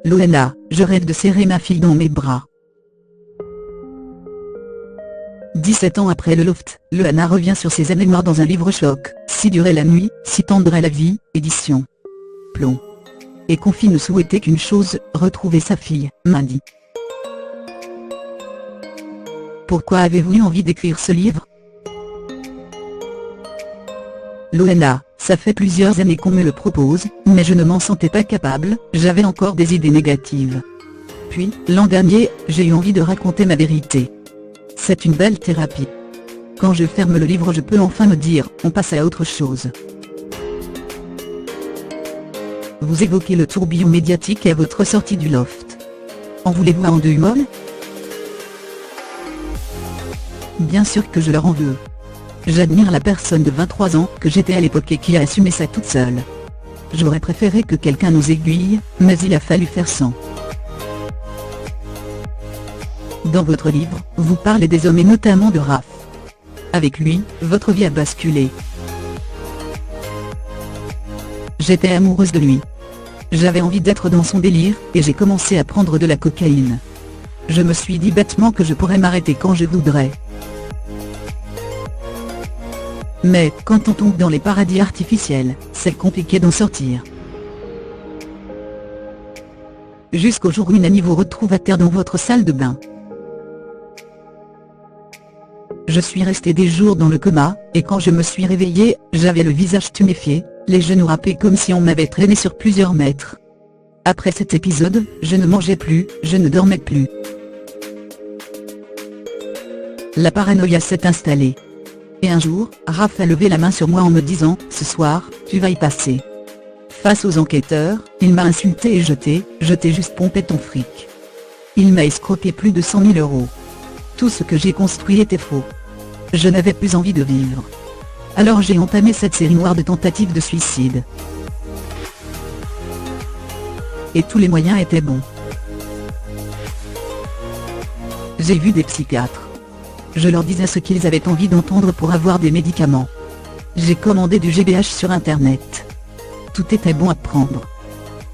Loana, je rêve de serrer ma fille dans mes bras. 17 ans après le Loft, Loana revient sur ses années noires dans un livre choc, Si durait la nuit, si tendre est la vie, édition Plomb. Et confie ne souhaiter qu'une chose, retrouver sa fille, Mandy. Pourquoi avez-vous eu envie d'écrire ce livre? Loana, ça fait plusieurs années qu'on me le propose, mais je ne m'en sentais pas capable, j'avais encore des idées négatives. Puis, l'an dernier, j'ai eu envie de raconter ma vérité. C'est une belle thérapie. Quand je ferme le livre, je peux enfin me dire, on passe à autre chose. Vous évoquez le tourbillon médiatique à votre sortie du Loft. En voulez-vous un deuil molle? Bien sûr que je leur en veux. J'admire la personne de 23 ans que j'étais à l'époque et qui a assumé ça toute seule. J'aurais préféré que quelqu'un nous aiguille, mais il a fallu faire sans. Dans votre livre, vous parlez des hommes et notamment de Raph. Avec lui, votre vie a basculé. J'étais amoureuse de lui. J'avais envie d'être dans son délire, et j'ai commencé à prendre de la cocaïne. Je me suis dit bêtement que je pourrais m'arrêter quand je voudrais. Mais, quand on tombe dans les paradis artificiels, c'est compliqué d'en sortir. Jusqu'au jour où une amie vous retrouve à terre dans votre salle de bain. Je suis restée des jours dans le coma, et quand je me suis réveillée, j'avais le visage tuméfié, les genoux râpés comme si on m'avait traîné sur plusieurs mètres. Après cet épisode, je ne mangeais plus, je ne dormais plus. La paranoïa s'est installée. Et un jour, Raph a levé la main sur moi en me disant, ce soir, tu vas y passer. Face aux enquêteurs, il m'a insulté et je t'ai juste pompé ton fric. Il m'a escroqué plus de 100 000 €. Tout ce que j'ai construit était faux. Je n'avais plus envie de vivre. Alors j'ai entamé cette série noire de tentatives de suicide. Et tous les moyens étaient bons. J'ai vu des psychiatres. Je leur disais ce qu'ils avaient envie d'entendre pour avoir des médicaments. J'ai commandé du GBH sur internet. Tout était bon à prendre.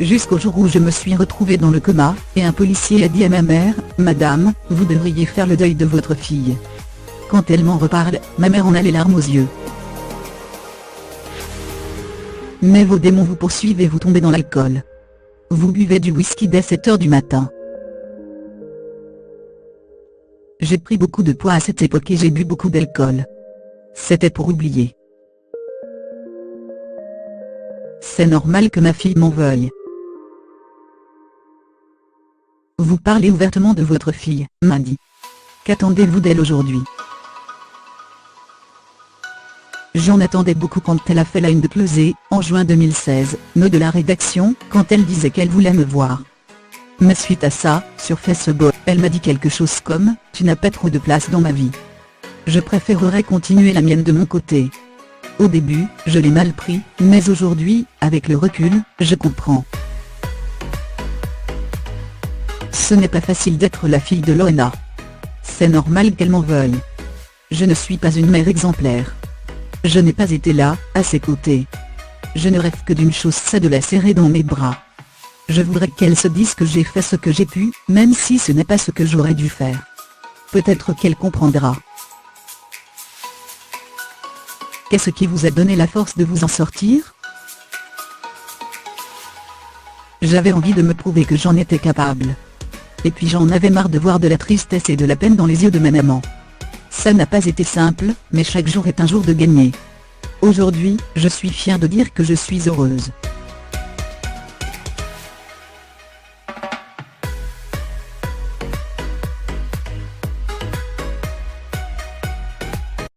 Jusqu'au jour où je me suis retrouvée dans le coma, et un policier a dit à ma mère, « Madame, vous devriez faire le deuil de votre fille. » Quand elle m'en reparle, ma mère en a les larmes aux yeux. Mais vos démons vous poursuivent et vous tombez dans l'alcool. Vous buvez du whisky dès 7 h du matin. J'ai pris beaucoup de poids à cette époque et j'ai bu beaucoup d'alcool. C'était pour oublier. C'est normal que ma fille m'en veuille. Vous parlez ouvertement de votre fille, Mandy. Qu'attendez-vous d'elle aujourd'hui? J'en attendais beaucoup quand elle a fait la une de Closet, en juin 2016, nœud de la rédaction, quand elle disait qu'elle voulait me voir. Mais suite à ça, sur Facebook, elle m'a dit quelque chose comme, « Tu n'as pas trop de place dans ma vie. Je préférerais continuer la mienne de mon côté. » Au début, je l'ai mal pris, mais aujourd'hui, avec le recul, je comprends. Ce n'est pas facile d'être la fille de Loana. C'est normal qu'elle m'en veuille. Je ne suis pas une mère exemplaire. Je n'ai pas été là, à ses côtés. Je ne rêve que d'une chose, c'est de la serrer dans mes bras. Je voudrais qu'elle se dise que j'ai fait ce que j'ai pu, même si ce n'est pas ce que j'aurais dû faire. Peut-être qu'elle comprendra. Qu'est-ce qui vous a donné la force de vous en sortir? J'avais envie de me prouver que j'en étais capable. Et puis j'en avais marre de voir de la tristesse et de la peine dans les yeux de ma maman. Ça n'a pas été simple, mais chaque jour est un jour de gagner. Aujourd'hui, je suis fière de dire que je suis heureuse.